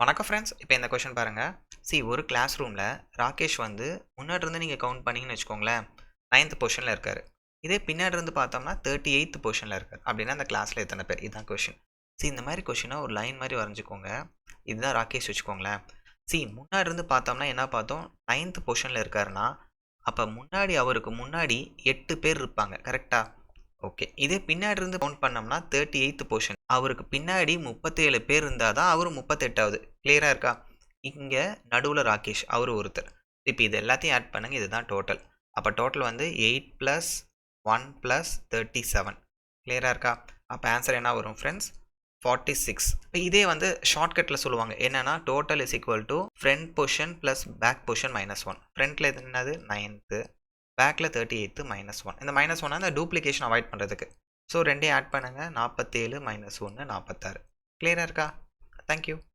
வணக்கம் ஃப்ரெண்ட்ஸ். இப்போ இந்த கொஷின் பாருங்க. ஒரு கிளாஸ் ரூம்ல ராகேஷ் வந்து முன்னாடி இருந்து நீங்க கவுண்ட் பண்ணீங்கன்னு வச்சுக்கோங்களேன், 9த் பொசிஷன்ல இருக்காரு. இதே பின்னாடி இருந்து பார்த்தோம்னா 38த் பொசிஷன்ல இருக்காரு. அப்படின்னா அந்த கிளாஸ்ல எத்தனை பேர்? இதுதான் கொஷின். இந்த மாதிரி கொஷினை ஒரு லைன் மாதிரி வரைஞ்சுக்கோங்க. இதுதான் ராகேஷ் வச்சுக்கோங்களேன். முன்னாடி இருந்து பார்த்தோம்னா என்ன பார்த்தோம்? 9த் பொசிஷன்ல இருக்காருன்னா, அப்போ முன்னாடி அவருக்கு முன்னாடி 8 பேர் இருப்பாங்க. கரெக்டா? ஓகே. இதே பின்னாடி இருந்து கவுண்ட் பண்ணோம்னா 38த் பொசிஷன். அவருக்கு பின்னாடி 37 பேர் இருந்தா தான் அவரு 38வது. கிளியரா இருக்கா? இங்க நடுவுல ராகேஷ் அவரு ஒருத்தர். இப்போ இது எல்லாத்தையும் ஆட் பண்ணுங்க. இதுதான் டோட்டல். அப்ப டோட்டல் வந்து 8 + 1 + 37. கிளியரா இருக்கா? அப்ப ஆன்சர் என்ன வரும் ஃப்ரெண்ட்ஸ்? 46. இப்போ இதே வந்து ஷார்ட்கட்ல சொல்லுவாங்க. என்னன்னா total is equal to front position plus back position -1. ஃப்ரண்ட்ல என்னது 9th, பேக்கில் 38 -1. இந்த -1 அந்த டூப்ளிகேஷன் அவாய்ட் பண்ணுறதுக்கு. ஸோ ரெண்டையும் ஆட் பண்ணுங்கள். 47 - 1 46. கிளியராக இருக்கா? தேங்க்யூ.